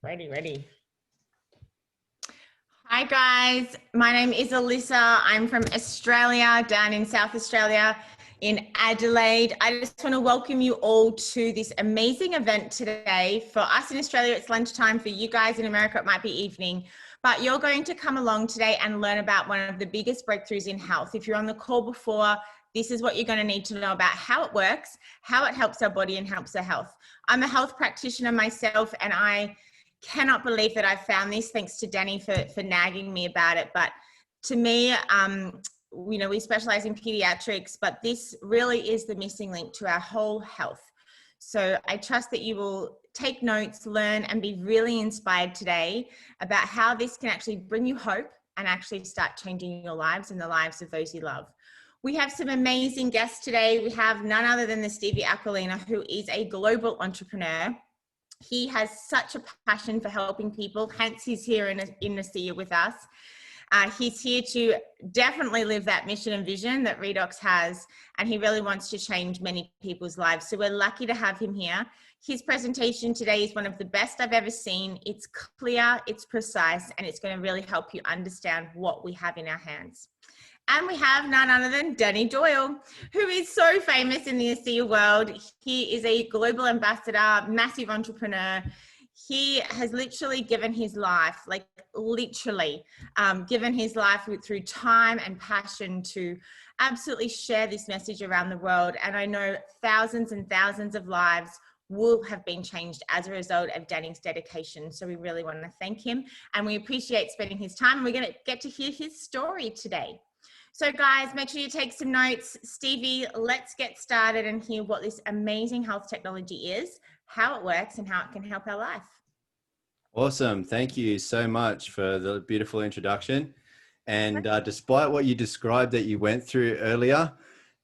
Ready. Hi guys, my name is Alissa. I'm from Australia, down in South Australia in Adelaide. I just want to welcome you all to this amazing event today. For us in Australia, it's lunchtime. For you guys in America, it might be evening. But you're going to come along today and learn about one of the biggest breakthroughs in health. If you're on the call before, this is what you're going to need to know about how it works, how it helps our body and helps our health. I'm a health practitioner myself, and I cannot believe that I found this, thanks to Danny for nagging me about it. But to me, we specialize in pediatrics, but this really is the missing link to our whole health. So I trust that you will take notes, learn, and be really inspired today about how this can actually bring you hope and actually start changing your lives and the lives of those you love. We have some amazing guests today. We have none other than the Stevie Aquilina, who is a global entrepreneur. He has such a passion for helping people, hence he's here in Australia with us. He's here to definitely live that mission and vision that Redox has, and he really wants to change many people's lives. So we're lucky to have him here. His presentation today is one of the best I've ever seen. It's clear, it's precise, and it's going to really help you understand what we have in our hands. And we have none other than Danny Doyle, who is so famous in the ASEA world. He is a global ambassador, massive entrepreneur. He has literally given his life, given his life through time and passion to absolutely share this message around the world. And I know thousands and thousands of lives will have been changed as a result of Danny's dedication. So we really want to thank him, and we appreciate spending his time. And we're going to get to hear his story today. So guys, make sure you take some notes. Stevie, let's get started and hear what this amazing health technology is, how it works, and how it can help our life. Awesome. Thank you so much for the beautiful introduction. And despite what you described that you went through earlier,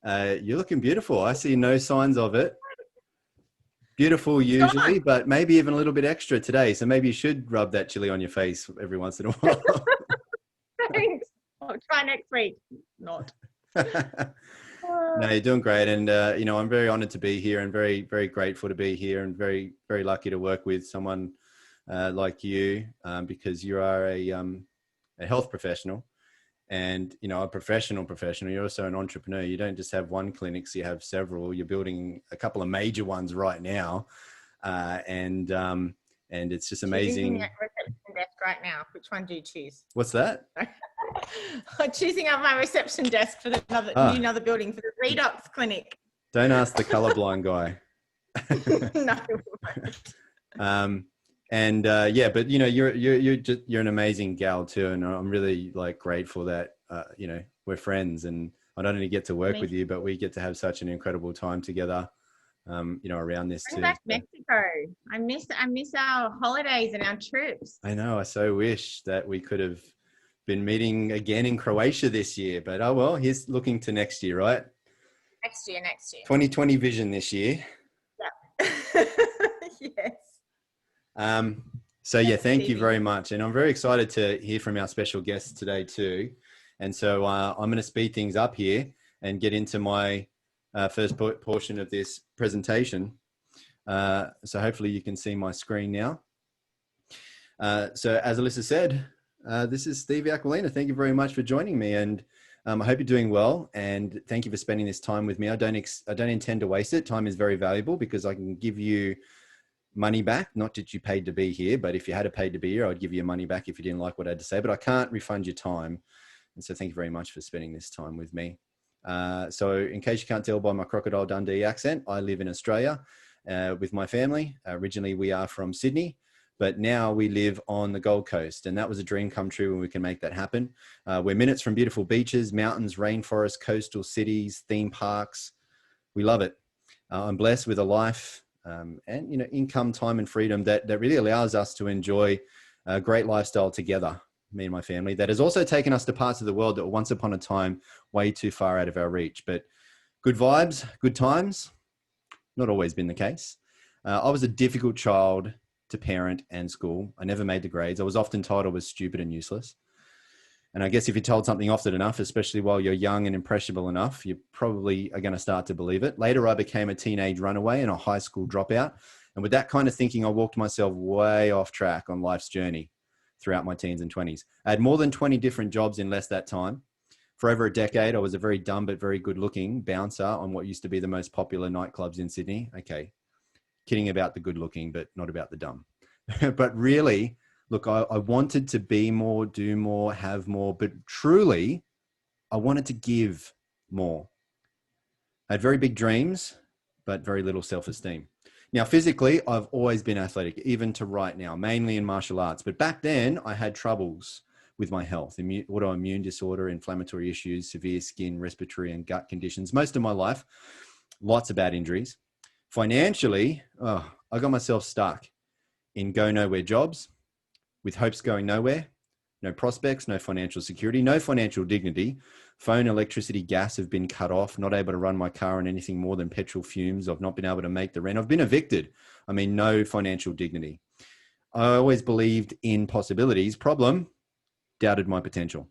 you're looking beautiful. I see no signs of it. Beautiful usually, but maybe even a little bit extra today. So maybe you should rub that chili on your face every once in a while. Thanks. I'll try next week. Not. No, you're doing great. And, I'm very honored to be here and very, very grateful to be here, and very, very lucky to work with someone like you, because you are a health professional and, a professional. You're also an entrepreneur. You don't just have one clinic, so you have several. You're building a couple of major ones right now. And it's just amazing. Choosing at reception desk right now. Which one do you choose? What's that? I'm choosing out my reception desk for another building for the Redox clinic. Don't ask the colorblind guy. No. But you're an amazing gal too, and I'm really grateful that we're friends, and I not only get to work with you, but we get to have such an incredible time together. Around this Bring too. back Mexico. I miss our holidays and our trips. I know. I so wish that we could have been meeting again in Croatia this year, but oh well. Here's looking to next year, right? Next year. 2020 vision this year. Yeah. Yes. Thank you very much, and I'm very excited to hear from our special guests today too. And so I'm going to speed things up here and get into my first portion of this presentation. So hopefully you can see my screen now. So as Alissa said, this is Stevie Aquilina. Thank you very much for joining me, and I hope you're doing well, and thank you for spending this time with me. I don't intend to waste it. Time is very valuable because I can give you money back. Not that you paid to be here, but if you had paid to be here, I'd give you your money back if you didn't like what I had to say, but I can't refund your time. And so thank you very much for spending this time with me. So in case you can't tell by my Crocodile Dundee accent, I live in Australia with my family. Originally, we are from Sydney, but now we live on the Gold Coast, and that was a dream come true when we can make that happen. We're minutes from beautiful beaches, mountains, rainforests, coastal cities, theme parks. We love it. I'm blessed with a life and income, time, and freedom that really allows us to enjoy a great lifestyle together, me and my family, that has also taken us to parts of the world that were once upon a time way too far out of our reach. But good vibes, good times, not always been the case. I was a difficult child to parent and school. I never made the grades. I was often told I was stupid and useless. And I guess if you're told something often enough, especially while you're young and impressionable enough, you probably are going to start to believe it. Later, I became a teenage runaway and a high school dropout. And with that kind of thinking, I walked myself way off track on life's journey throughout my teens and 20s. I had more than 20 different jobs in less that time. For over a decade, I was a very dumb but very good looking bouncer on what used to be the most popular nightclubs in Sydney. Okay, kidding about the good looking, but not about the dumb. But really, look, I wanted to be more, do more, have more, but truly, I wanted to give more. I had very big dreams, but very little self-esteem. Now, physically, I've always been athletic, even to right now, mainly in martial arts. But back then, I had troubles with my health, autoimmune disorder, inflammatory issues, severe skin, respiratory, and gut conditions. Most of my life, lots of bad injuries. Financially, I got myself stuck in go nowhere jobs with hopes going nowhere, no prospects, no financial security, no financial dignity. Phone, electricity, gas have been cut off, not able to run my car on anything more than petrol fumes. I've not been able to make the rent. I've been evicted. I mean, no financial dignity. I always believed in possibilities. Problem, doubted my potential.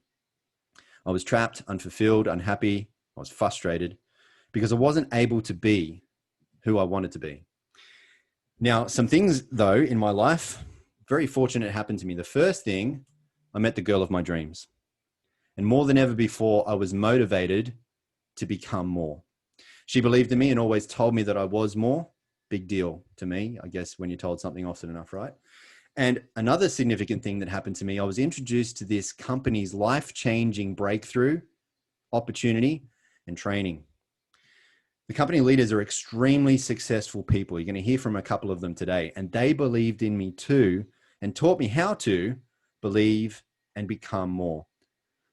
I was trapped, unfulfilled, unhappy. I was frustrated because I wasn't able to be who I wanted to be. Now, some things though in my life, very fortunate happened to me. The first thing, I met the girl of my dreams. And more than ever before, I was motivated to become more. She believed in me and always told me that I was more. Big deal to me, I guess, when you're told something often enough, right? And another significant thing that happened to me, I was introduced to this company's life-changing breakthrough, opportunity, and training. The company leaders are extremely successful people. You're going to hear from a couple of them today. And they believed in me too and taught me how to believe and become more.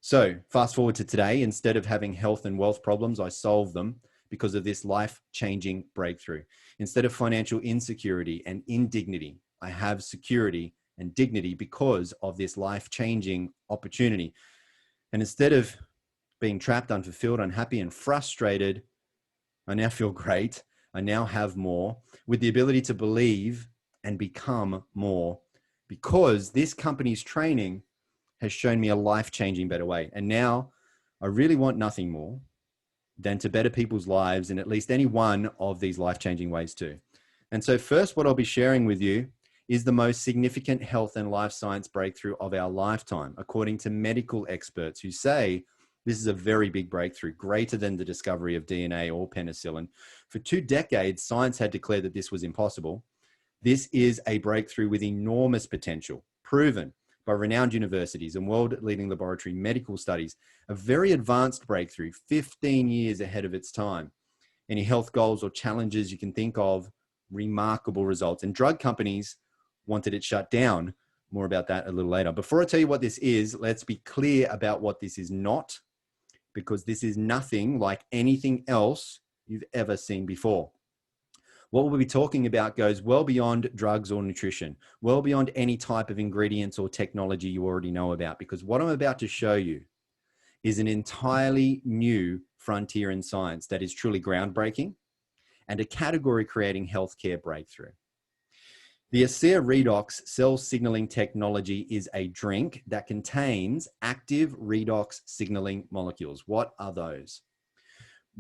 So fast forward to today, instead of having health and wealth problems, I solved them because of this life-changing breakthrough. Instead of financial insecurity and indignity, I have security and dignity because of this life-changing opportunity. And instead of being trapped, unfulfilled, unhappy, and frustrated, I now feel great. I now have more with the ability to believe and become more because this company's training has shown me a life-changing better way. And now I really want nothing more than to better people's lives in at least any one of these life-changing ways too. And so first, what I'll be sharing with you is the most significant health and life science breakthrough of our lifetime, according to medical experts who say this is a very big breakthrough, greater than the discovery of DNA or penicillin. For 2 decades, science had declared that this was impossible. This is a breakthrough with enormous potential, proven by renowned universities and world-leading laboratory medical studies, a very advanced breakthrough, 15 years ahead of its time. Any health goals or challenges you can think of, remarkable results. And drug companies wanted it shut down. More about that a little later. Before I tell you what this is, let's be clear about what this is not, because this is nothing like anything else you've ever seen before. What we'll be talking about goes well beyond drugs or nutrition, well beyond any type of ingredients or technology you already know about, because what I'm about to show you is an entirely new frontier in science that is truly groundbreaking and a category-creating healthcare breakthrough. The Alissa Redox cell signaling technology is a drink that contains active redox signaling molecules. What are those?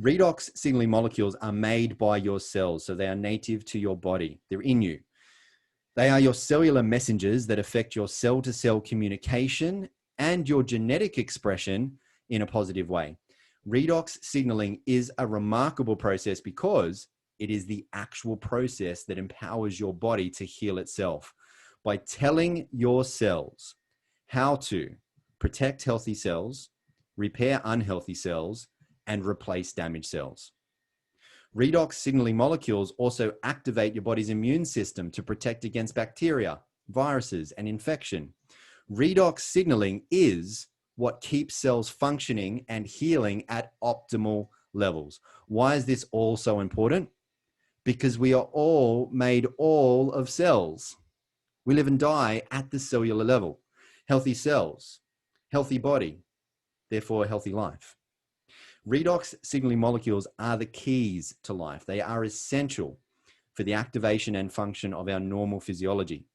Redox signaling molecules are made by your cells, so they are native to your body. They're in you. They are your cellular messengers that affect your cell-to-cell communication and your genetic expression in a positive way. Redox signaling is a remarkable process because it is the actual process that empowers your body to heal itself by telling your cells how to protect healthy cells, repair unhealthy cells, and replace damaged cells. Redox signaling molecules also activate your body's immune system to protect against bacteria, viruses, and infection. Redox signaling is what keeps cells functioning and healing at optimal levels. Why is this all so important? Because we are all made all of cells. We live and die at the cellular level. Healthy cells, healthy body, therefore a healthy life. Redox signaling molecules are the keys to life. They are essential for the activation and function of our normal physiology.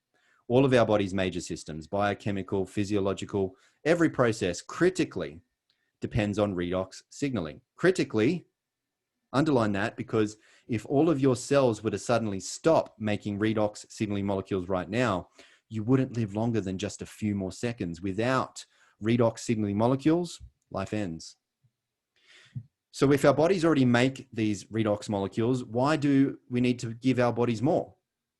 All of our body's major systems, biochemical, physiological, every process critically depends on redox signaling. Critically, underline that, because if all of your cells were to suddenly stop making redox signaling molecules right now, you wouldn't live longer than just a few more seconds. Without redox signaling molecules, life ends. So if our bodies already make these redox molecules, why do we need to give our bodies more?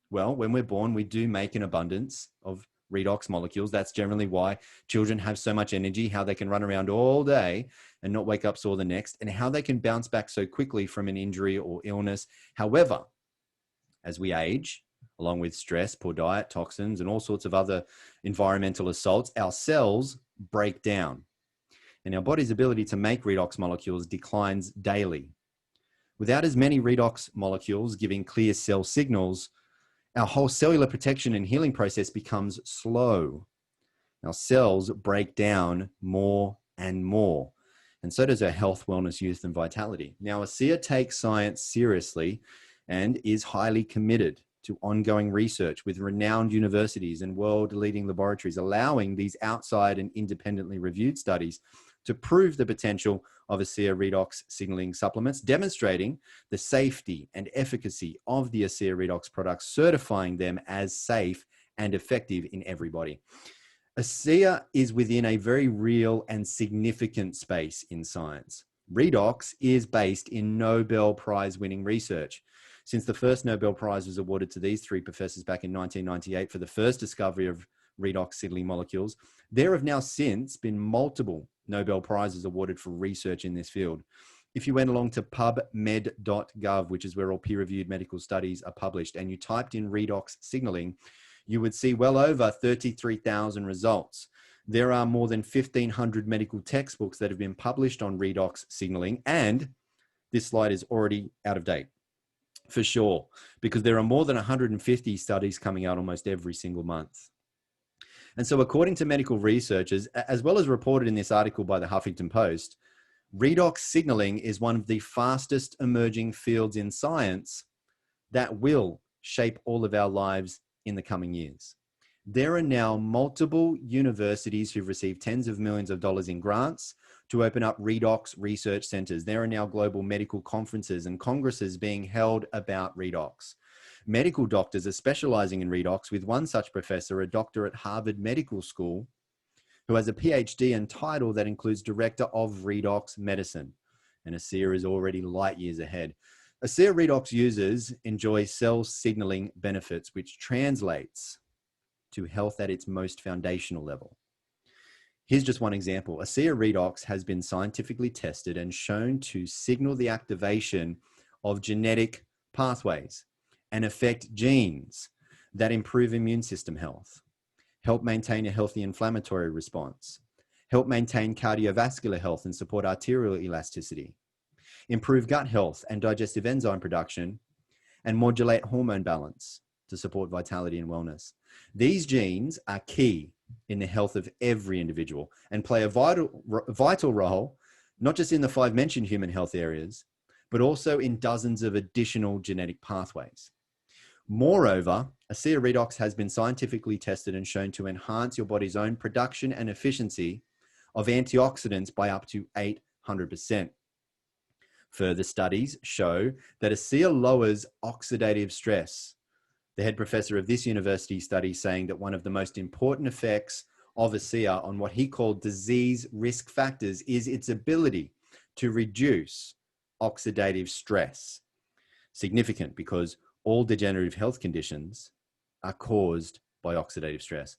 Well, when we're born, we do make an abundance of redox molecules. That's generally why children have so much energy, how they can run around all day and not wake up sore the next, and how they can bounce back so quickly from an injury or illness. However, as we age, along with stress, poor diet, toxins, and all sorts of other environmental assaults, our cells break down. And our body's ability to make redox molecules declines daily. Without as many redox molecules giving clear cell signals, our whole cellular protection and healing process becomes slow. Our cells break down more and more. And so does our health, wellness, youth, and vitality. Now, ASEA takes science seriously and is highly committed to ongoing research with renowned universities and world-leading laboratories, allowing these outside and independently reviewed studies to prove the potential of ASEA redox signaling supplements, demonstrating the safety and efficacy of the ASEA redox products, certifying them as safe and effective in everybody. ASEA is within a very real and significant space in science. Redox is based in Nobel Prize winning research. Since the first Nobel Prize was awarded to these three professors back in 1998 for the first discovery of redox signaling molecules, there have now since been multiple Nobel Prizes awarded for research in this field. If you went along to pubmed.gov, which is where all peer-reviewed medical studies are published, and you typed in redox signaling, you would see well over 33,000 results. There are more than 1,500 medical textbooks that have been published on redox signaling, and this slide is already out of date, for sure, because there are more than 150 studies coming out almost every single month. And so according to medical researchers, as well as reported in this article by the Huffington Post, redox signaling is one of the fastest emerging fields in science that will shape all of our lives in the coming years. There are now multiple universities who've received tens of millions of dollars in grants to open up redox research centers. There are now global medical conferences and congresses being held about redox. Medical doctors are specializing in redox, with one such professor, a doctor at Harvard Medical School, who has a PhD and title that includes Director of Redox Medicine. And ASEA is already light years ahead. ASEA redox users enjoy cell signaling benefits, which translates to health at its most foundational level. Here's just one example. ASEA redox has been scientifically tested and shown to signal the activation of genetic pathways and affect genes that improve immune system health, help maintain a healthy inflammatory response, help maintain cardiovascular health and support arterial elasticity, improve gut health and digestive enzyme production, and modulate hormone balance to support vitality and wellness. These genes are key in the health of every individual and play a vital role, not just in the 5 mentioned human health areas, but also in dozens of additional genetic pathways. Moreover, ASEA redox has been scientifically tested and shown to enhance your body's own production and efficiency of antioxidants by up to 800%. Further studies show that ASEA lowers oxidative stress. The head professor of this university study saying that one of the most important effects of ASEA on what he called disease risk factors is its ability to reduce oxidative stress. Significant because all degenerative health conditions are caused by oxidative stress.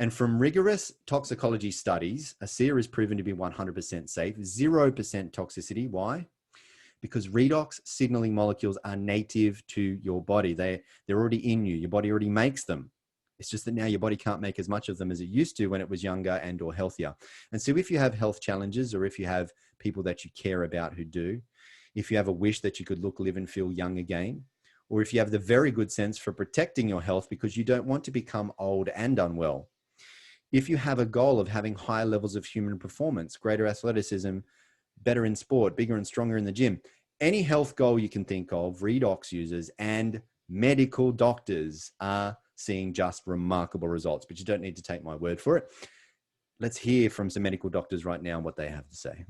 And from rigorous toxicology studies, ASEA is proven to be 100% safe, 0% toxicity. Why? Because redox signaling molecules are native to your body. They're already in you. Your body already makes them. It's just that now your body can't make as much of them as it used to when it was younger and or healthier. And so if you have health challenges, or if you have people that you care about who do, if you have a wish that you could look, live, and feel young again, or if you have the very good sense for protecting your health because you don't want to become old and unwell, if you have a goal of having higher levels of human performance, greater athleticism, better in sport, bigger and stronger in the gym, any health goal you can think of, redox users and medical doctors are seeing just remarkable results, but you don't need to take my word for it. Let's hear from some medical doctors right now what they have to say.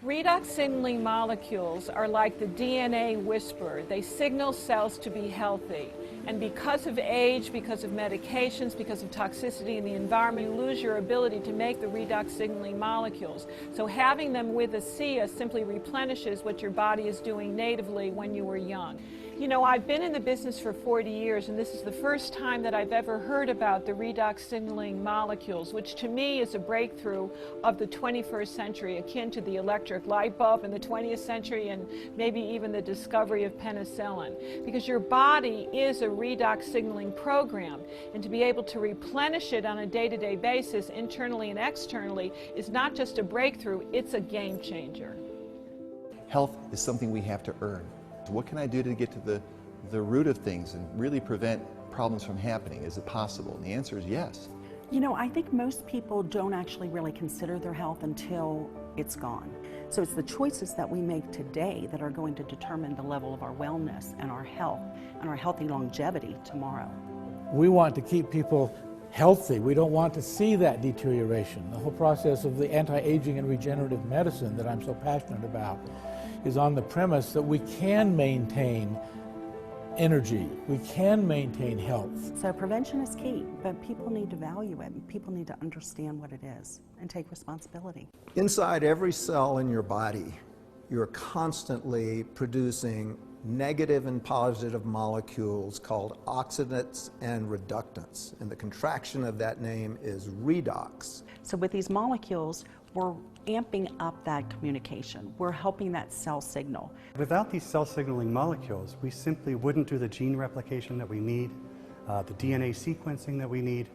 Redox signaling molecules are like the DNA whisperer. They signal cells to be healthy. And because of age, because of medications, because of toxicity in the environment, you lose your ability to make the redox signaling molecules. So having them with ASEA simply replenishes what your body is doing natively when you were young. You know, I've been in the business for 40 years, and this is the first time that I've ever heard about the redox signaling molecules, which to me is a breakthrough of the 21st century, akin to the electric light bulb in the 20th century and maybe even the discovery of penicillin. Because your body is a redox signaling program, and to be able to replenish it on a day-to-day basis, internally and externally, is not just a breakthrough, it's a game changer. Health is something we have to earn. What can I do to get to the root of things and really prevent problems from happening? Is it possible? And the answer is yes. You know, I think most people don't actually really consider their health until it's gone. So it's the choices that we make today that are going to determine the level of our wellness and our health and our healthy longevity tomorrow. We want to keep people healthy. We don't want to see that deterioration. The whole process of the anti-aging and regenerative medicine that I'm so passionate about is on the premise that we can maintain energy, we can maintain health. So prevention is key, but people need to value it, and people need to understand what it is and take responsibility. Inside every cell in your body, you're constantly producing negative and positive molecules called oxidants and reductants, and the contraction of that name is redox. So with these molecules, we're amping up that communication. We're helping that cell signal. Without these cell signaling molecules, we simply wouldn't do the gene replication that we need, the DNA sequencing that we need.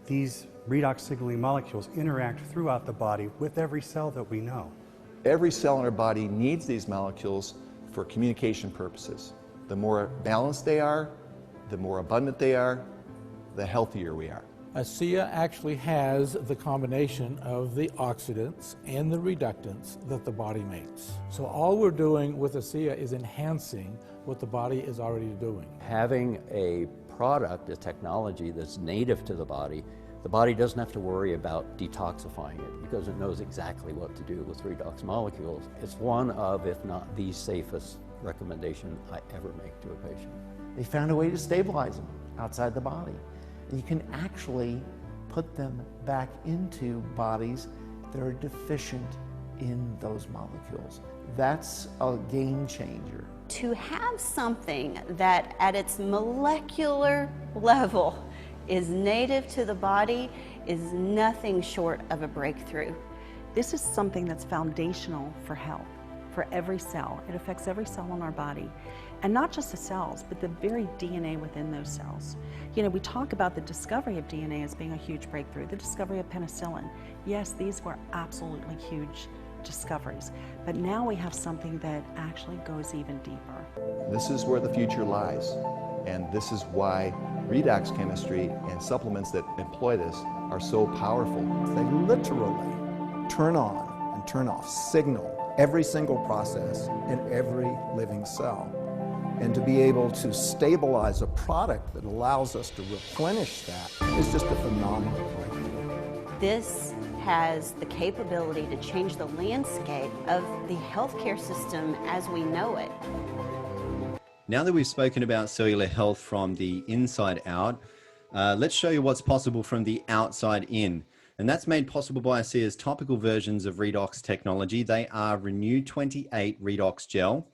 These redox signaling molecules interact throughout the body with every cell that we know. Every cell in our body needs these molecules for communication purposes. The more balanced they are, the more abundant they are, the healthier we are. ASEA actually has the combination of the oxidants and the reductants that the body makes. So all we're doing with ASEA is enhancing what the body is already doing. Having a product, a technology that's native to the body doesn't have to worry about detoxifying it because it knows exactly what to do with redox molecules. It's one of, if not the safest recommendation I ever make to a patient. They found a way to stabilize them outside the body. You can actually put them back into bodies that are deficient in those molecules. That's a game changer. To have something that at its molecular level is native to the body is nothing short of a breakthrough. This is something that's foundational for health, for every cell. It affects every cell in our body. And not just the cells, but the very DNA within those cells. You know, we talk about the discovery of DNA as being a huge breakthrough, the discovery of penicillin. Yes, these were absolutely huge discoveries, but now we have something that actually goes even deeper. This is where the future lies, and this is why redox chemistry and supplements that employ this are so powerful. They literally turn on and turn off, signal every single process in every living cell. And to be able to stabilize a product that allows us to replenish that is just a phenomenal breakthrough. This has the capability to change the landscape of the healthcare system as we know it. Now that we've spoken about cellular health from the inside out, let's show you what's possible from the outside in. And that's made possible by ASEA's topical versions of Redox technology. They are Renew 28 Redox Gel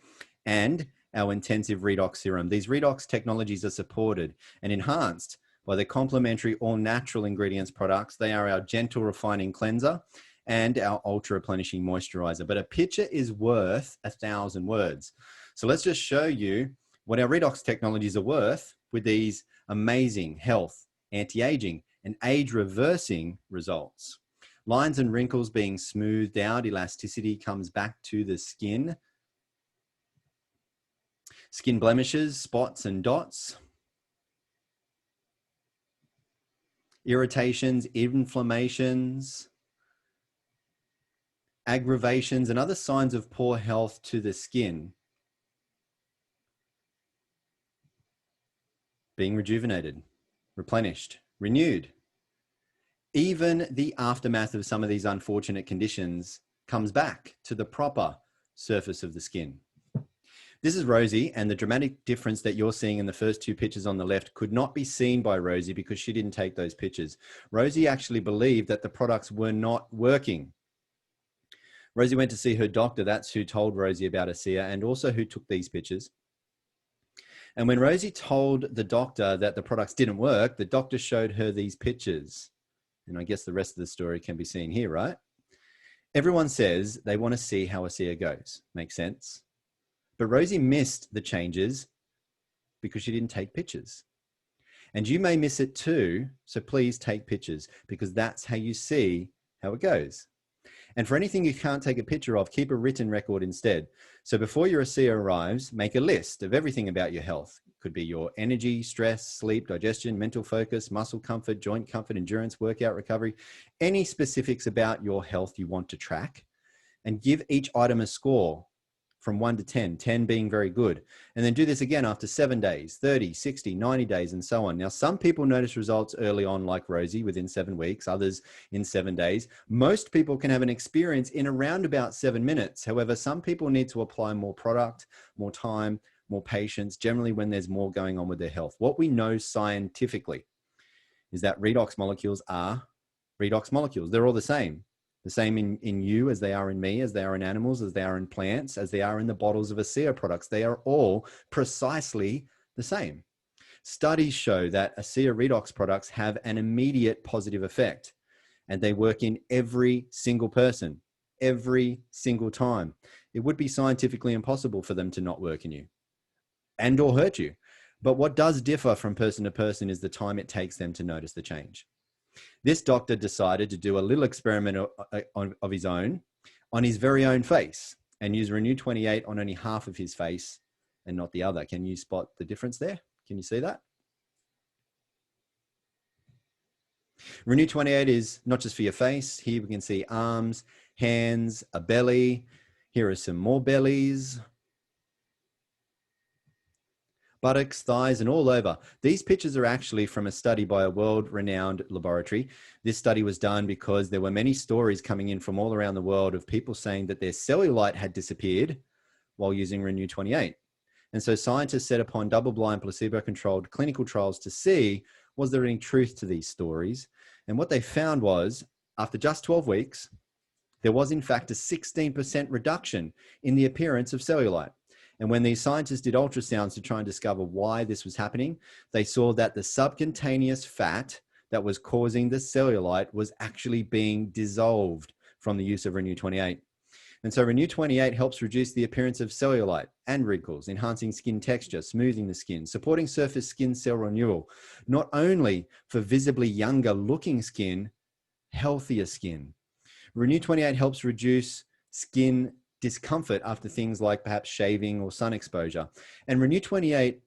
and our intensive redox serum. These redox technologies are supported and enhanced by the complementary all-natural ingredients products. They are our gentle refining cleanser and our ultra replenishing moisturizer. But a picture is worth 1,000 words. So let's just show you what our redox technologies are worth with these amazing health, anti-aging, and age-reversing results. Lines and wrinkles being smoothed out, elasticity comes back to the skin. Skin blemishes, spots and dots. Irritations, inflammations, aggravations, and other signs of poor health to the skin being rejuvenated, replenished, renewed. Even the aftermath of some of these unfortunate conditions comes back to the proper surface of the skin. This is Rosie, and the dramatic difference that you're seeing in the first two pictures on the left could not be seen by Rosie because she didn't take those pictures. Rosie actually believed that the products were not working. Rosie went to see her doctor. That's who told Rosie about ASEA and also who took these pictures. And when Rosie told the doctor that the products didn't work, the doctor showed her these pictures. And I guess the rest of the story can be seen here, right? Everyone says they want to see how ASEA goes. Makes sense? But Rosie missed the changes because she didn't take pictures. And you may miss it too, so please take pictures because that's how you see how it goes. And for anything you can't take a picture of, keep a written record instead. So before your ASEA arrives, make a list of everything about your health. It could be your energy, stress, sleep, digestion, mental focus, muscle comfort, joint comfort, endurance, workout recovery, any specifics about your health you want to track, and give each item a score from 1 to 10, 10 being very good. And then do this again after 7 days, 30, 60, 90 days, and so on. Now, some people notice results early on, like Rosie, within 7 weeks, others in 7 days. Most people can have an experience in around about 7 minutes. However, some people need to apply more product, more time, more patience, generally when there's more going on with their health. What we know scientifically is that redox molecules are redox molecules. They're all the same. The same in you as they are in me, as they are in animals, as they are in plants, as they are in the bottles of ASEA products. They are all precisely the same. Studies show that ASEA redox products have an immediate positive effect, and they work in every single person, every single time. It would be scientifically impossible for them to not work in you and or hurt you. But what does differ from person to person is the time it takes them to notice the change. This doctor decided to do a little experiment of his own on his very own face and use Renew 28 on only half of his face and not the other. Can you spot the difference there? Can you see that? Renew 28 is not just for your face. Here we can see arms, hands, a belly. Here are some more bellies. Buttocks, thighs, and all over. These pictures are actually from a study by a world-renowned laboratory. This study was done because there were many stories coming in from all around the world of people saying that their cellulite had disappeared while using Renew 28. And so scientists set upon double-blind, placebo-controlled clinical trials to see, was there any truth to these stories? And what they found was, after just 12 weeks, there was in fact a 16% reduction in the appearance of cellulite. And when these scientists did ultrasounds to try and discover why this was happening, they saw that the subcutaneous fat that was causing the cellulite was actually being dissolved from the use of Renew 28. And so Renew 28 helps reduce the appearance of cellulite and wrinkles, enhancing skin texture, smoothing the skin, supporting surface skin cell renewal, not only for visibly younger looking skin, healthier skin. Renew 28 helps reduce skin discomfort after things like perhaps shaving or sun exposure. And Renew 28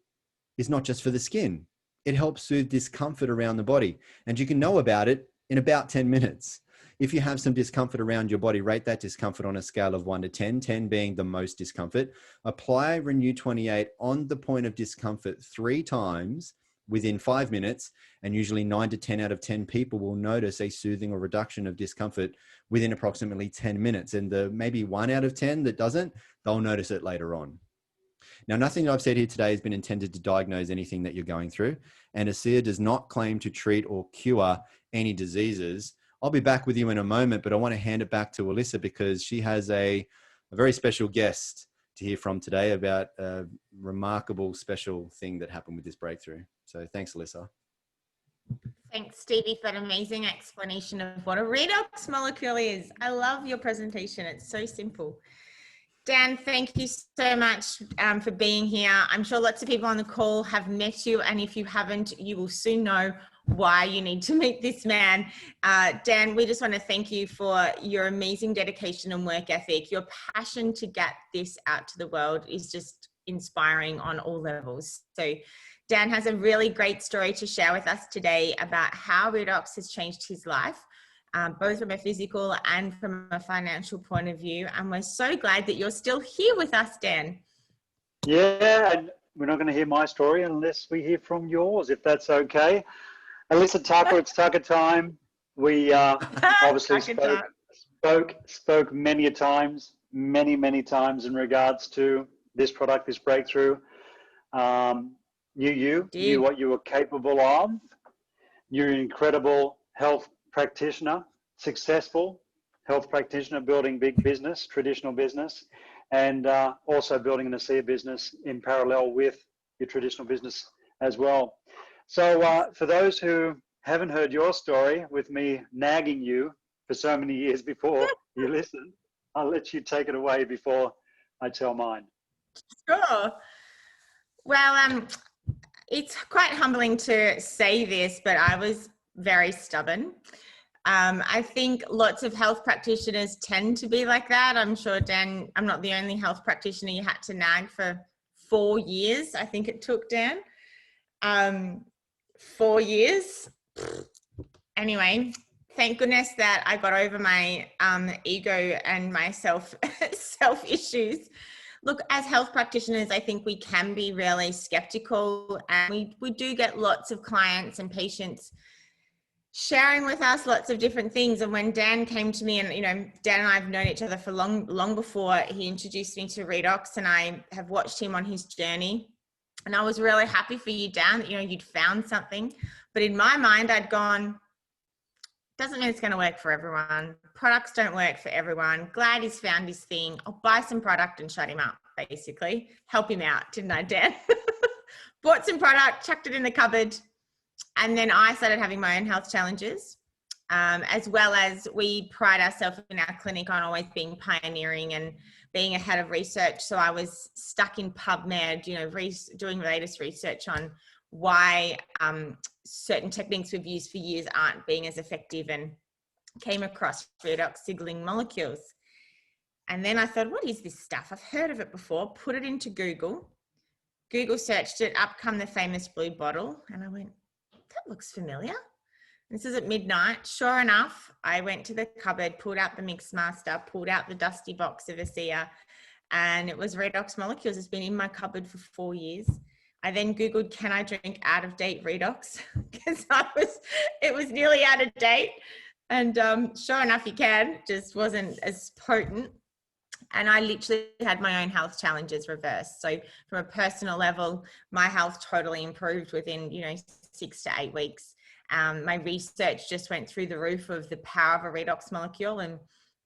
is not just for the skin. It helps soothe discomfort around the body. And you can know about it in about 10 minutes. If you have some discomfort around your body, rate that discomfort on a scale of 1 to 10, 10 being the most discomfort. Apply Renew 28 on the point of discomfort 3 times within 5 minutes, and usually 9 to 10 out of 10 people will notice a soothing or reduction of discomfort within approximately 10 minutes. And the maybe 1 out of 10 that doesn't, they'll notice it later on. Now, nothing that I've said here today has been intended to diagnose anything that you're going through, and ASEA does not claim to treat or cure any diseases. I'll be back with you in a moment, but I want to hand it back to Alissa because she has a very special guest to hear from today about a remarkable special thing that happened with this breakthrough. So thanks, Alissa. Thanks, Stevie, for an amazing explanation of what a redox molecule is. I love your presentation. It's so simple. Dan, thank you so much for being here. I'm sure lots of people on the call have met you, and if you haven't, you will soon know why you need to meet this man. Dan, we just want to thank you for your amazing dedication and work ethic. Your passion to get this out to the world is just inspiring on all levels. So Dan has a really great story to share with us today about how Redox has changed his life, both from a physical and from a financial point of view. And we're so glad that you're still here with us, Dan. Yeah, and we're not going to hear my story unless we hear from yours, if that's okay. Alissa, Tucker, it's Tucker time. We obviously spoke many times in regards to this product, this breakthrough. Knew what you were capable of. You're an incredible health practitioner, successful health practitioner, building big business, traditional business, and also building an ASEA business in parallel with your traditional business as well. So for those who haven't heard your story with me nagging you for so many years before you listen, I'll let you take it away before I tell mine. Sure. Well, it's quite humbling to say this, but I was very stubborn. I think lots of health practitioners tend to be like that. I'm sure, Dan, I'm not the only health practitioner you had to nag for 4 years. I think it took, Dan. 4 years. Anyway, thank goodness that I got over my ego and my self issues. Look, as health practitioners, I think we can be really skeptical, and we do get lots of clients and patients sharing with us lots of different things. And when Dan came to me, and Dan and I have known each other for long before he introduced me to Redox, and I have watched him on his journey. And I was really happy for you, Dan, that you'd found something. But in my mind, I'd gone, doesn't mean it's going to work for everyone. Products don't work for everyone. Glad he's found his thing. I'll buy some product and shut him up, basically. Help him out, didn't I, Dan? Bought some product, chucked it in the cupboard. And then I started having my own health challenges, as well as we pride ourselves in our clinic on always being pioneering and being ahead of research. So I was stuck in PubMed, doing latest research on why certain techniques we've used for years aren't being as effective, and came across Redox signaling molecules. And then I thought, what is this stuff? I've heard of it before. Put it into Google. Google searched it, up come the famous blue bottle. And I went, that looks familiar. This is at midnight. Sure enough, I went to the cupboard, pulled out the Mixmaster, pulled out the dusty box of ASEA, and it was Redox molecules. It's been in my cupboard for 4 years. I then Googled, can I drink out of date Redox? Because it was nearly out of date. And sure enough, you can, just wasn't as potent. And I literally had my own health challenges reversed. So from a personal level, my health totally improved within, 6 to 8 weeks. My research just went through the roof of the power of a Redox molecule. And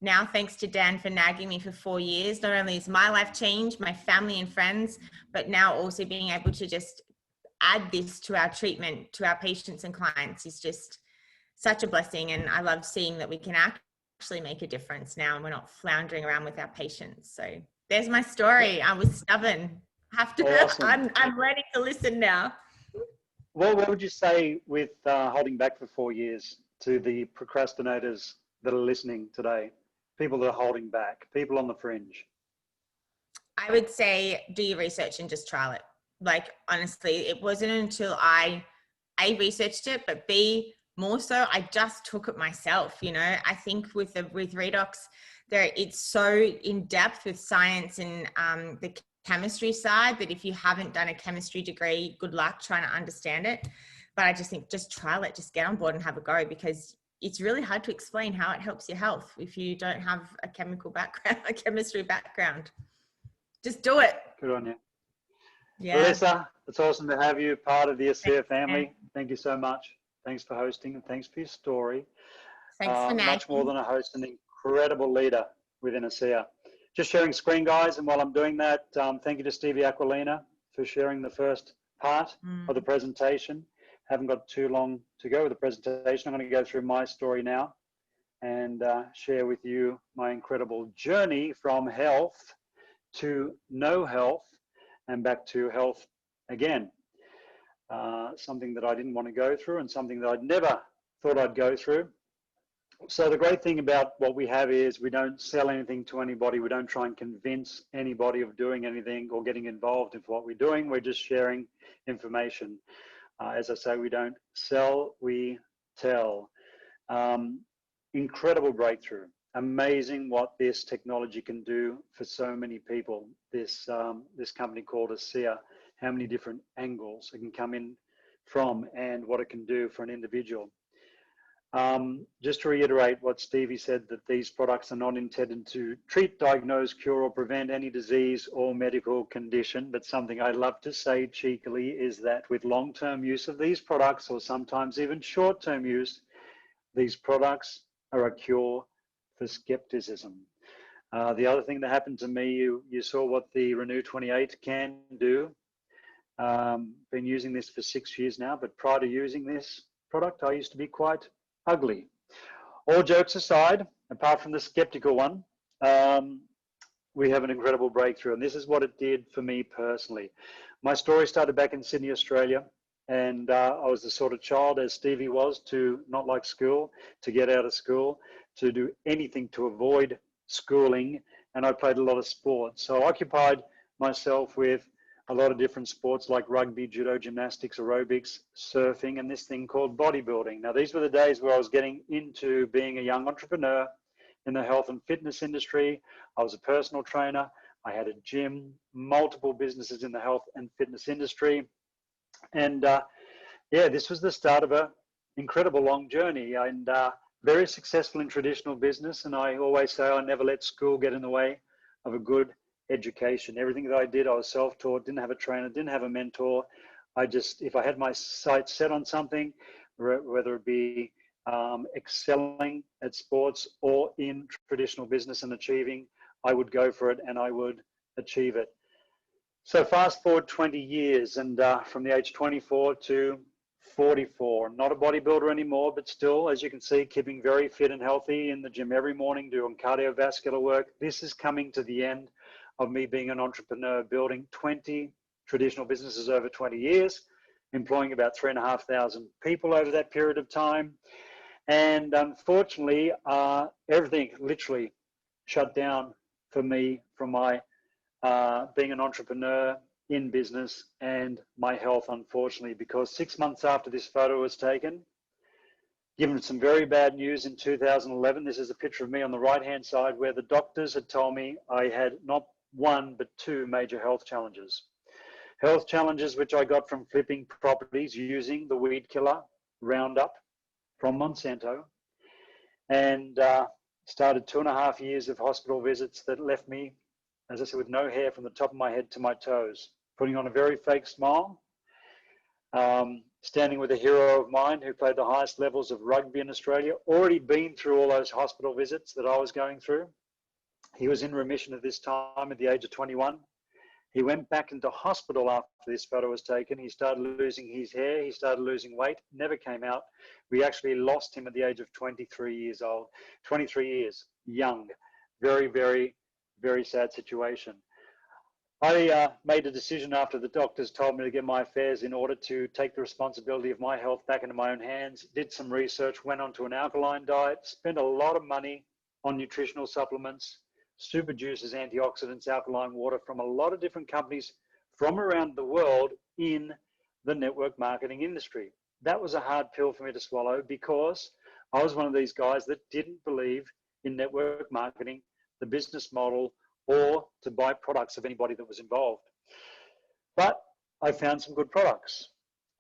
now, thanks to Dan for nagging me for 4 years, not only is my life changed, my family and friends, but now also being able to just add this to our treatment, to our patients and clients is just such a blessing. And I love seeing that we can actually make a difference now, and we're not floundering around with our patients. So there's my story. I was stubborn. Awesome. I'm ready to listen now. Well, what would you say with holding back for 4 years to the procrastinators that are listening today? People that are holding back, people on the fringe. I would say do your research and just trial it. Like, honestly, it wasn't until I researched it, but B, more so, I just took it myself. I think with Redox, it's so in depth with science and the chemistry side that if you haven't done a chemistry degree, good luck trying to understand it. But I just think just trial it, just get on board and have a go, because it's really hard to explain how it helps your health if you don't have a chemical background, a chemistry background. Just do it. Good on you. Yeah. Alissa, it's awesome to have you part of the ASEA family. Thank you so much. Thanks for hosting, and thanks for your story. Thanks for much more than a host, an incredible leader within ASEA. Just sharing screen, guys, and while I'm doing that, thank you to Stevie Aquilina for sharing the first part of the presentation. Haven't got too long to go with the presentation. I'm going to go through my story now and share with you my incredible journey from health to no health and back to health again. Something that I didn't want to go through, and something that I'd never thought I'd go through. So the great thing about what we have is we don't sell anything to anybody. We don't try and convince anybody of doing anything or getting involved in what we're doing. We're just sharing information. As I say, we don't sell, we tell. Incredible breakthrough. Amazing what this technology can do for so many people. This company called ASEA, how many different angles it can come in from and what it can do for an individual. Just to reiterate what Stevie said, that these products are not intended to treat, diagnose, cure, or prevent any disease or medical condition. But something I love to say cheekily is that with long-term use of these products, or sometimes even short-term use, these products are a cure for skepticism. The other thing that happened to me, you saw what the Renew 28 can do. Been using this for 6 years now, but prior to using this product, I used to be quite ugly. All jokes aside, apart from the skeptical one, we have an incredible breakthrough, and this is what it did for me personally. My story started back in Sydney, Australia, and I was the sort of child, as Stevie was, to not like school, to get out of school, to do anything to avoid schooling, and I played a lot of sports. So I occupied myself with a lot of different sports like rugby, judo, gymnastics, aerobics, surfing, and this thing called bodybuilding. Now, these were the days where I was getting into being a young entrepreneur in the health and fitness industry. I was a personal trainer. I had a gym, multiple businesses in the health and fitness industry. And yeah, this was the start of an incredible long journey, and very successful in traditional business. And I always say I never let school get in the way of a good education. Everything that I did, I was self-taught, didn't have a trainer, didn't have a mentor. I just, if I had my sights set on something, whether it be excelling at sports or in traditional business and achieving, I would go for it and I would achieve it. So fast forward 20 years, and from the age 24 to 44, not a bodybuilder anymore, but still, as you can see, keeping very fit and healthy in the gym every morning, doing cardiovascular work. This is coming to the end of me being an entrepreneur, building 20 traditional businesses over 20 years, employing about 3,500 people over that period of time. And unfortunately, everything literally shut down for me from my being an entrepreneur in business and my health, unfortunately, because 6 months after this photo was taken, given some very bad news in 2011, this is a picture of me on the right-hand side where the doctors had told me I had not one, but two major health challenges. Health challenges which I got from flipping properties using the weed killer Roundup from Monsanto, and started 2.5 years of hospital visits that left me, as I said, with no hair from the top of my head to my toes, putting on a very fake smile, standing with a hero of mine who played the highest levels of rugby in Australia, already been through all those hospital visits that I was going through. He was in remission at this time at the age of 21. He went back into hospital after this photo was taken. He started losing his hair. He started losing weight, never came out. We actually lost him at the age of 23 years old, 23 years, young. Very, very, very sad situation. I made a decision after the doctors told me to get my affairs in order to take the responsibility of my health back into my own hands, did some research, went onto an alkaline diet, spent a lot of money on nutritional supplements, super juices, antioxidants, alkaline water from a lot of different companies from around the world in the network marketing industry. That was a hard pill for me to swallow because I was one of these guys that didn't believe in network marketing, the business model, or to buy products of anybody that was involved. But I found some good products.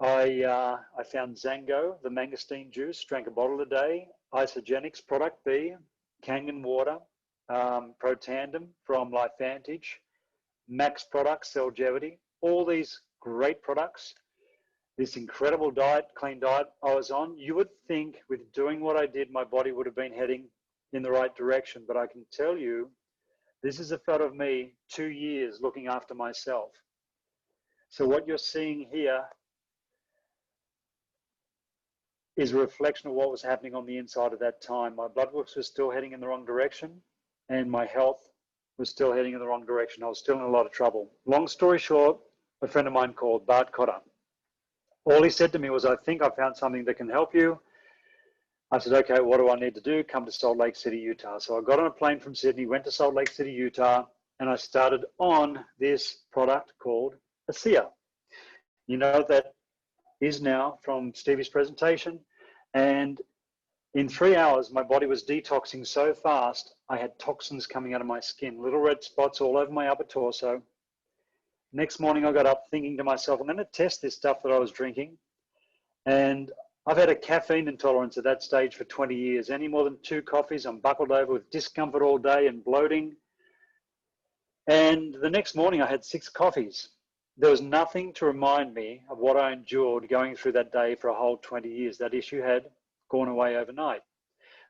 I found Zango, the mangosteen juice, drank a bottle a day, Isogenics, Product B, Kangen water, Protandem from LifeVantage, Max products, Cellgevity, all these great products. This incredible diet, clean diet I was on, you would think with doing what I did, my body would have been heading in the right direction. But I can tell you, this is a photo of me 2 years looking after myself. So what you're seeing here is a reflection of what was happening on the inside at that time. My blood works were still heading in the wrong direction, and my health was still heading in the wrong direction. I was still in a lot of trouble. Long story short, a friend of mine called Bart Cotter. All he said to me was, I think I found something that can help you. I said, okay, what do I need to do? Come to Salt Lake City, Utah. So I got on a plane from Sydney, went to Salt Lake City, Utah, and I started on this product called Alissa. You know, that is now from Stevie's presentation. And in 3 hours, my body was detoxing so fast, I had toxins coming out of my skin, little red spots all over my upper torso. Next morning, I got up thinking to myself, I'm going to test this stuff that I was drinking. And I've had a caffeine intolerance at that stage for 20 years. Any more than 2 coffees, I'm buckled over with discomfort all day and bloating. And the next morning I had 6 coffees. There was nothing to remind me of what I endured going through that day for a whole 20 years. That issue had gone away overnight.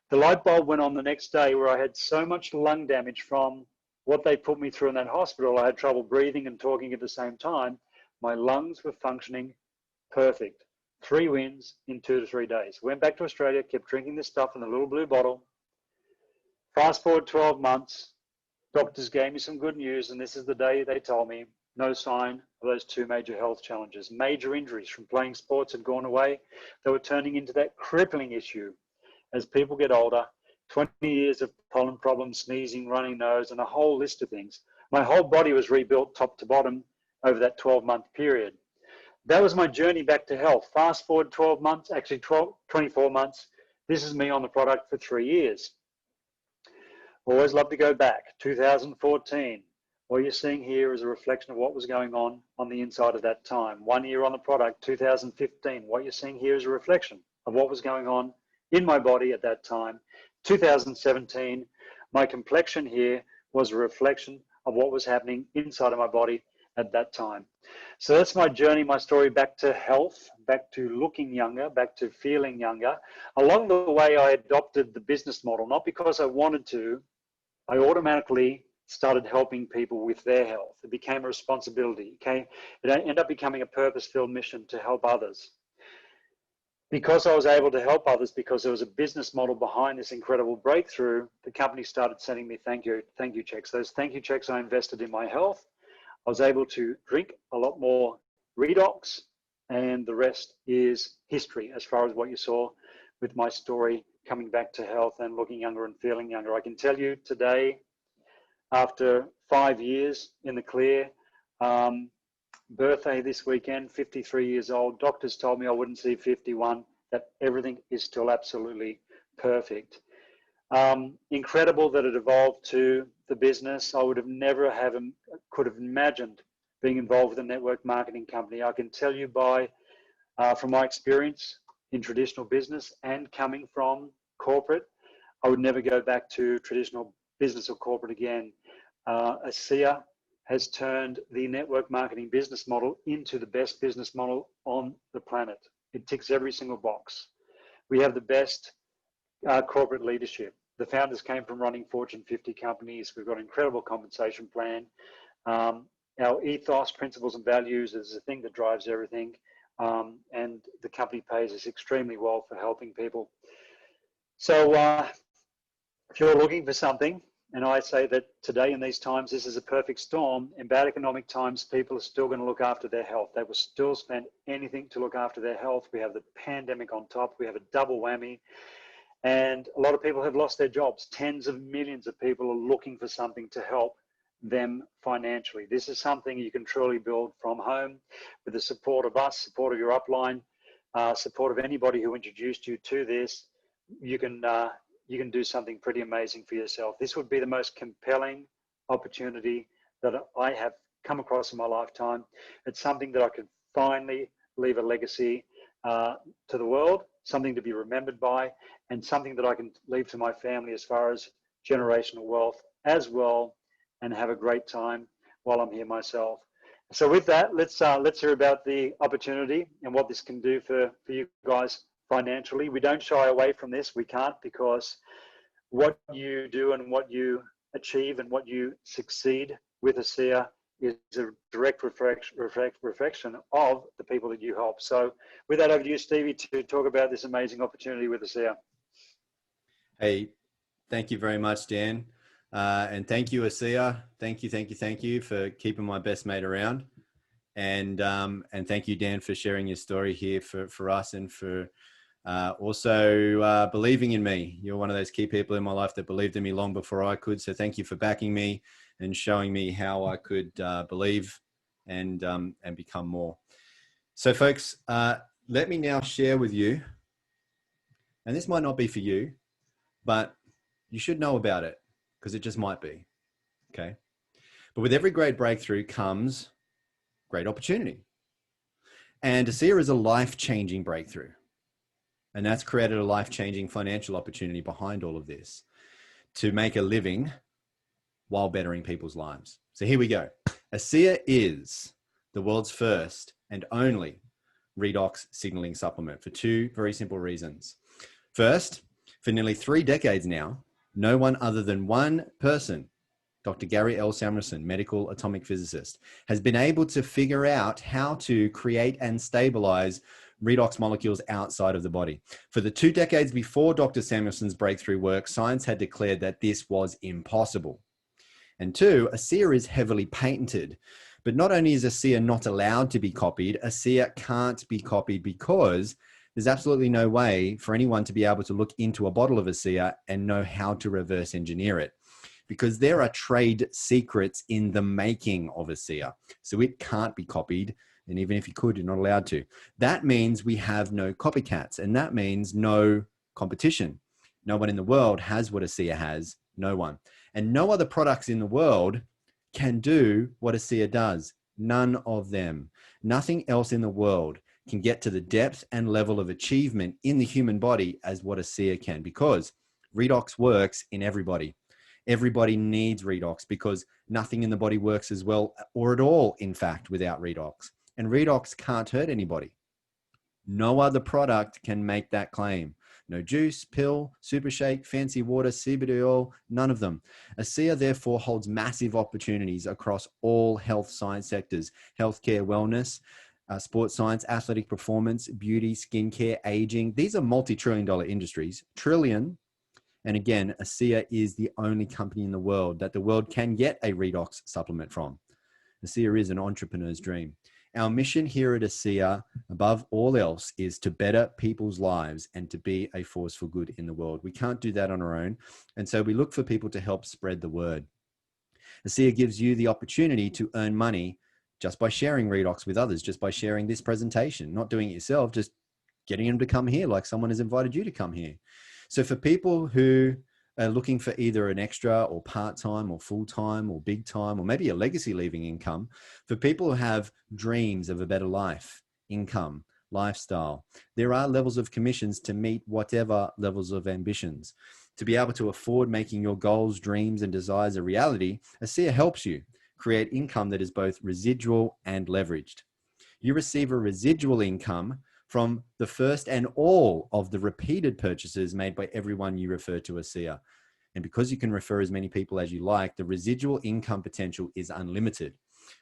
The light bulb went on the next day where I had so much lung damage from what they put me through in that hospital. I had trouble breathing and talking at the same time. My lungs were functioning perfect. 3 wins in 2 to 3 days. Went back to Australia, kept drinking this stuff in a little blue bottle. Fast forward 12 months, doctors gave me some good news, and this is the day they told me no sign of those 2 major health challenges. Major injuries from playing sports had gone away. They were turning into that crippling issue as people get older. 20 years of pollen problems, sneezing, running nose, and a whole list of things. My whole body was rebuilt top to bottom over that 12-month period. That was my journey back to health. Fast forward 12 months, actually 24 months. This is me on the product for 3 years. Always love to go back. 2014. What you're seeing here is a reflection of what was going on the inside of that time. 1 year on the product, 2015. What you're seeing here is a reflection of what was going on in my body at that time. 2017, my complexion here was a reflection of what was happening inside of my body at that time. So that's my journey, my story back to health, back to looking younger, back to feeling younger. Along the way, I adopted the business model, not because I wanted to. I automatically started helping people with their health. It became a responsibility. Okay? It ended up becoming a purpose-filled mission to help others. Because I was able to help others, because there was a business model behind this incredible breakthrough, the company started sending me thank you checks. Those thank you checks I invested in my health. I was able to drink a lot more Redox, and the rest is history as far as what you saw with my story coming back to health and looking younger and feeling younger. I can tell you today, after 5 years in the clear, birthday this weekend, 53 years old. Doctors told me I wouldn't see 51, that everything is still absolutely perfect. Incredible that it evolved to the business. I would have never could have imagined being involved with a network marketing company. I can tell you from my experience in traditional business and coming from corporate, I would never go back to traditional business or corporate again. ASEA has turned the network marketing business model into the best business model on the planet. It ticks every single box. We have the best corporate leadership. The founders came from running Fortune 50 companies. We've got an incredible compensation plan. Our ethos, principles, and values is the thing that drives everything. And the company pays us extremely well for helping people. So if you're looking for something, and I say that today in these times, this is a perfect storm. In bad economic times, people are still going to look after their health. They will still spend anything to look after their health. We have the pandemic on top. We have a double whammy. And a lot of people have lost their jobs. Tens of millions of people are looking for something to help them financially. This is something you can truly build from home with the support of us, support of your upline, support of anybody who introduced you to this. You can do something pretty amazing for yourself. This would be the most compelling opportunity that I have come across in my lifetime. It's something that I could finally leave a legacy to the world, something to be remembered by, and something that I can leave to my family as far as generational wealth as well, and have a great time while I'm here myself. So with that, let's hear about the opportunity and what this can do for you guys financially. We don't shy away from this. We can't, because what you do and what you achieve and what you succeed with ASEA is a direct reflection of the people that you help. So with that, over to you, Stevie, to talk about this amazing opportunity with ASEA. Hey, thank you very much, Dan. And thank you, ASEA. Thank you for keeping my best mate around. And thank you, Dan, for sharing your story here for us, and for also believing in me. You're one of those key people in my life that believed in me long before I could. So thank you for backing me and showing me how I could believe and become more. So folks, let me now share with you, and this might not be for you, but you should know about it, because it just might be, okay? But with every great breakthrough comes great opportunity. And ASEA is a life-changing breakthrough. And that's created a life-changing financial opportunity behind all of this to make a living while bettering people's lives. So here we go. ASEA is the world's first and only redox signaling supplement for two very simple reasons. First, for nearly 3 decades now, no one other than one person, Dr. Gary L. Samuelson, medical atomic physicist, has been able to figure out how to create and stabilize redox molecules outside of the body. For the 2 decades before Dr. Samuelson's breakthrough work, science had declared that this was impossible. And two, ASEA is heavily patented. But not only is ASEA not allowed to be copied, ASEA can't be copied because there's absolutely no way for anyone to be able to look into a bottle of ASEA and know how to reverse engineer it, because there are trade secrets in the making of ASEA. So it can't be copied. And even if you could, you're not allowed to. That means we have no copycats, and that means no competition. No one in the world has what ASEA has, no one. And no other products in the world can do what ASEA does. None of them. Nothing else in the world can get to the depth and level of achievement in the human body as what ASEA can, because redox works in everybody. Everybody needs redox because nothing in the body works as well or at all, in fact, without redox. And redox can't hurt anybody. No other product can make that claim. No juice, pill, super shake, fancy water, CBD oil, none of them. ASEA therefore holds massive opportunities across all health science sectors: healthcare, wellness, sports science, athletic performance, beauty, skincare, aging. These are multi-trillion-dollar industries, trillion. And again, ASEA is the only company in the world that the world can get a redox supplement from. ASEA is an entrepreneur's dream. Our mission here at ASEA, above all else, is to better people's lives and to be a force for good in the world. We can't do that on our own. And so we look for people to help spread the word. ASEA gives you the opportunity to earn money just by sharing redox with others, just by sharing this presentation, not doing it yourself, just getting them to come here like someone has invited you to come here. So for people who are looking for either an extra or part-time or full-time or big time, or maybe a legacy leaving income, for people who have dreams of a better life, income, lifestyle, there are levels of commissions to meet whatever levels of ambitions. To be able to afford making your goals, dreams, and desires a reality, ASEA helps you create income that is both residual and leveraged. You receive a residual income from the first and all of the repeated purchases made by everyone you refer to ASEA. And because you can refer as many people as you like, the residual income potential is unlimited.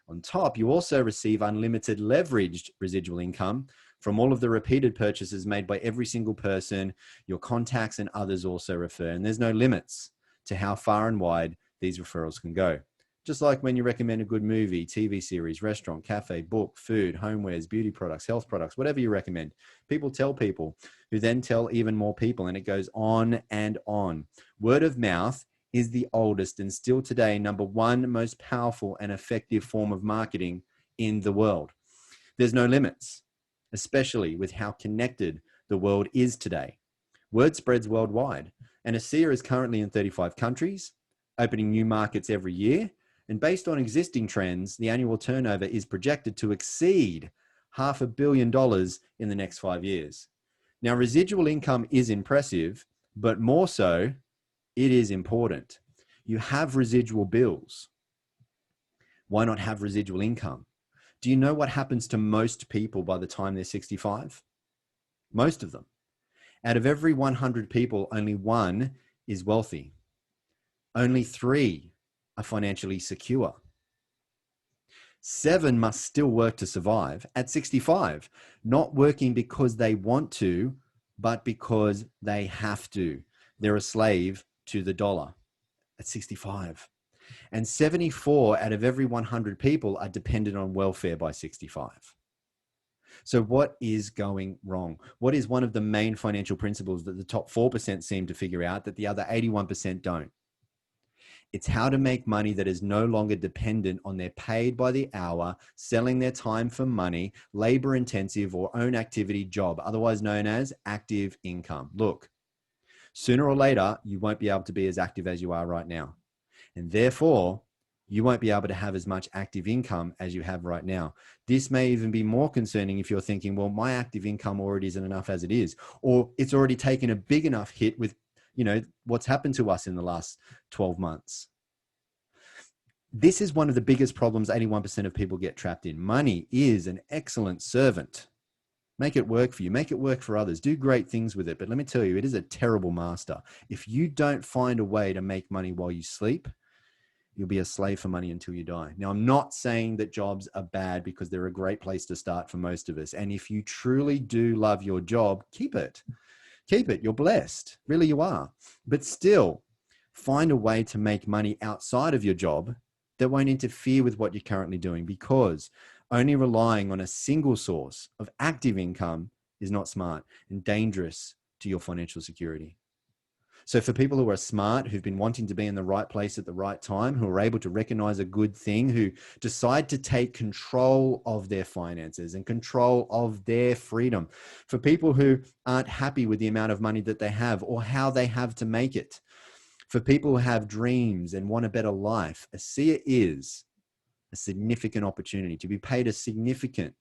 On top, you also receive unlimited leveraged residual income from all of the repeated purchases made by every single person your contacts and others also refer. And there's no limits to how far and wide these referrals can go. Just like when you recommend a good movie, TV series, restaurant, cafe, book, food, homewares, beauty products, health products, whatever you recommend, people tell people who then tell even more people, and it goes on and on. Word of mouth is the oldest and still today #1 most powerful and effective form of marketing in the world. There's no limits, especially with how connected the world is today. Word spreads worldwide, and ASEA is currently in 35 countries, opening new markets every year. And based on existing trends, the annual turnover is projected to exceed $500 million in the next 5 years. Now, residual income is impressive, but more so, it is important. You have residual bills. Why not have residual income? Do you know what happens to most people by the time they're 65? Most of them. Out of every 100 people, only 1 is wealthy. Only 3 are financially secure. 7 must still work to survive at 65, not working because they want to, but because they have to. They're a slave to the dollar at 65. And 74 out of every 100 people are dependent on welfare by 65. So what is going wrong? What is one of the main financial principles that the top 4% seem to figure out that the other 81% don't? It's how to make money that is no longer dependent on their paid by the hour, selling their time for money, labor intensive or own activity job, otherwise known as active income. Look, sooner or later, you won't be able to be as active as you are right now. And therefore, you won't be able to have as much active income as you have right now. This may even be more concerning if you're thinking, well, my active income already isn't enough as it is, or it's already taken a big enough hit with, you know, what's happened to us in the last 12 months. This is one of the biggest problems 81% of people get trapped in. Money is an excellent servant. Make it work for you. Make it work for others. Do great things with it. But let me tell you, it is a terrible master. If you don't find a way to make money while you sleep, you'll be a slave for money until you die. Now, I'm not saying that jobs are bad, because they're a great place to start for most of us. And if you truly do love your job, keep it. Keep it. You're blessed. Really, you are. But still, find a way to make money outside of your job that won't interfere with what you're currently doing, because only relying on a single source of active income is not smart and dangerous to your financial security. So for people who are smart, who've been wanting to be in the right place at the right time, who are able to recognize a good thing, who decide to take control of their finances and control of their freedom, for people who aren't happy with the amount of money that they have or how they have to make it, for people who have dreams and want a better life, ASEA is a significant opportunity to be paid a significant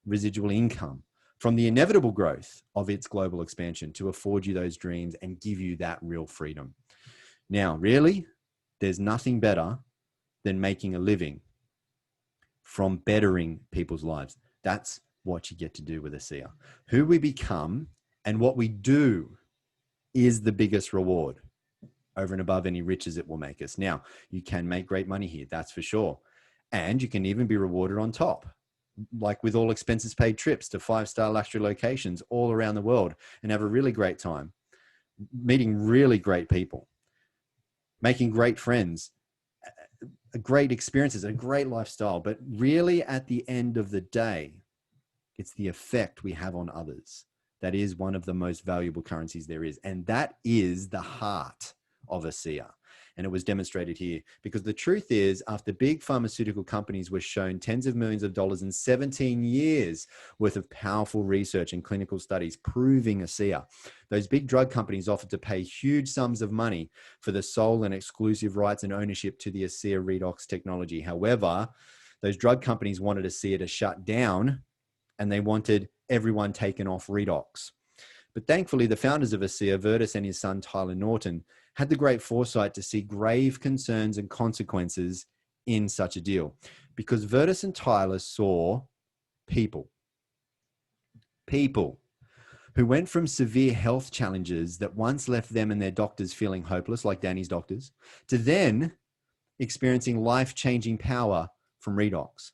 residual income from the inevitable growth of its global expansion to afford you those dreams and give you that real freedom. Now, really, there's nothing better than making a living from bettering people's lives. That's what you get to do with ASEA. Who we become and what we do is the biggest reward over and above any riches it will make us. Now, you can make great money here, that's for sure. And you can even be rewarded on top, like with all expenses paid trips to 5-star luxury locations all around the world, and have a really great time, meeting really great people, making great friends, great experiences, a great lifestyle. But really, at the end of the day, it's the effect we have on others that is one of the most valuable currencies there is. And that is the heart of ASEA. And it was demonstrated here, because the truth is, after big pharmaceutical companies were shown tens of millions of dollars and 17 years worth of powerful research and clinical studies proving ASEA, those big drug companies offered to pay huge sums of money for the sole and exclusive rights and ownership to the ASEA Redox technology. However, those drug companies wanted ASEA to shut down, and they wanted everyone taken off Redox. But thankfully, the founders of ASEA, Virtus and his son, Tyler Norton, had the great foresight to see grave concerns and consequences in such a deal, because Virtus and Tyler saw people who went from severe health challenges that once left them and their doctors feeling hopeless, like Danny's doctors, to then experiencing life-changing power from Redox.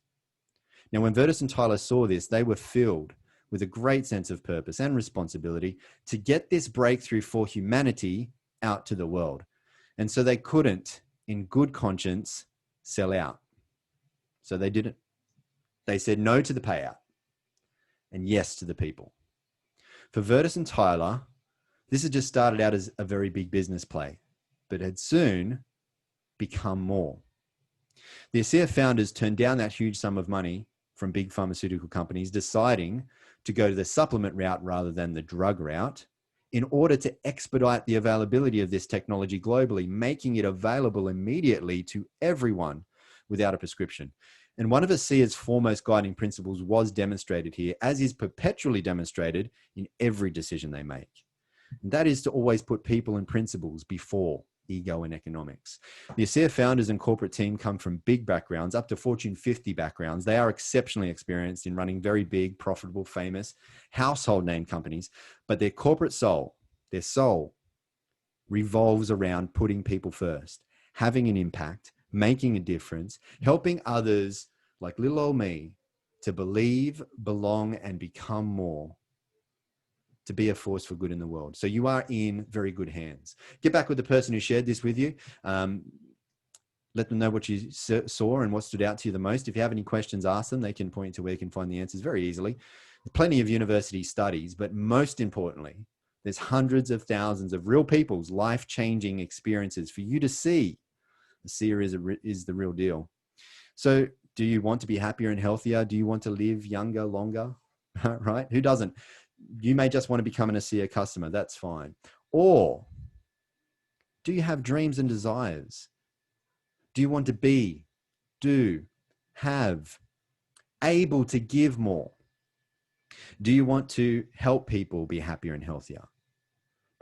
Now, when Virtus and Tyler saw this, they were filled with a great sense of purpose and responsibility to get this breakthrough for humanity out to the world. And so they couldn't, in good conscience, sell out. So they didn't. They said no to the payout and yes to the people. For Virtus and Tyler, this had just started out as a very big business play, but had soon become more. The ASEA founders turned down that huge sum of money from big pharmaceutical companies, deciding to go to the supplement route rather than the drug route, in order to expedite the availability of this technology globally, making it available immediately to everyone without a prescription. And one of ASEA's foremost guiding principles was demonstrated here, as is perpetually demonstrated in every decision they make. And that is to always put people and principles before ego and economics. The ASEA founders and corporate team come from big backgrounds, up to Fortune 50 backgrounds. They are exceptionally experienced in running very big, profitable, famous, household name companies, but their corporate soul, their soul, revolves around putting people first, having an impact, making a difference, helping others like little old me to believe, belong, and become more, to be a force for good in the world. So you are in very good hands. Get back with the person who shared this with you. Let them know what you saw and what stood out to you the most. If you have any questions, ask them. They can point to where you can find the answers very easily. Plenty of university studies, but most importantly, there's hundreds of thousands of real people's life-changing experiences for you to see. ASEA is the real deal. So do you want to be happier and healthier? Do you want to live younger, longer? Right? Who doesn't? You may just want to become an ASEA customer. That's fine. Or do you have dreams and desires? Do you want to be do, have, able to give more? Do you want to help people be happier and healthier?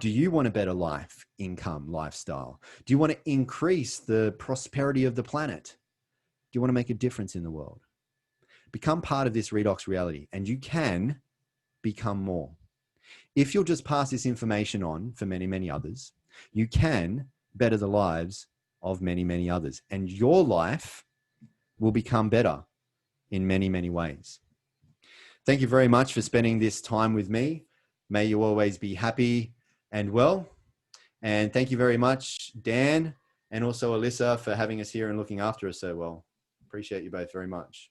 Do you want a better life, income, lifestyle? Do you want to increase the prosperity of the planet? Do you want to make a difference in the world? Become part of this Redox reality, and you can become more. If you'll just pass this information on for many, many others, you can better the lives of many, many others, and your life will become better in many, many ways. Thank you very much for spending this time with me. May you always be happy and well. And thank you very much, Dan, and also Alissa, for having us here and looking after us so well. Appreciate you both very much.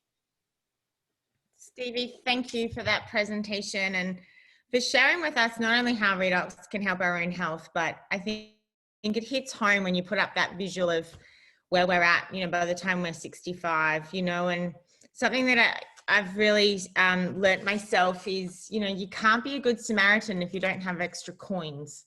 Stevie, thank you for that presentation and for sharing with us not only how Redox can help our own health, but I think it hits home when you put up that visual of where we're at, you know, by the time we're 65, you know, and something that I've really learnt myself is, you know, you can't be a good Samaritan if you don't have extra coins,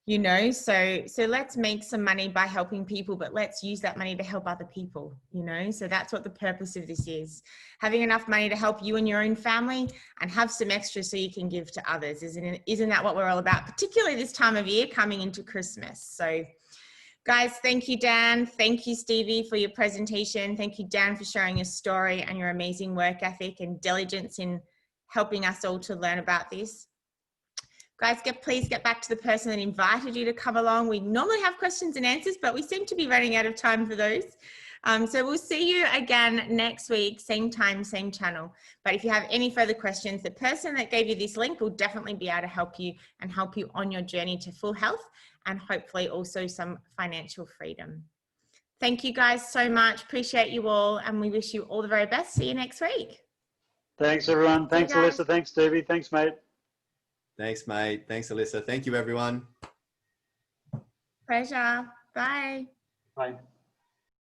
you know, so let's make some money by helping people, but let's use that money to help other people, you know, so that's what the purpose of this is. Having enough money to help you and your own family and have some extra so you can give to others. Isn't that what we're all about, particularly this time of year coming into Christmas? So guys, thank you, Dan. Thank you, Stevie, for your presentation. Thank you, Dan, for sharing your story and your amazing work ethic and diligence in helping us all to learn about this. Guys, please get back to the person that invited you to come along. We normally have questions and answers, but we seem to be running out of time for those. So we'll see you again next week, same time, same channel. But if you have any further questions, the person that gave you this link will definitely be able to help you and help you on your journey to full health and hopefully also some financial freedom. Thank you guys so much. Appreciate you all. And we wish you all the very best. See you next week. Thanks, everyone. Thanks, Alissa. Thanks, Stevie. Thanks, mate. Thanks, mate. Thanks, Alissa. Thank you, everyone. Pleasure. Bye. Bye.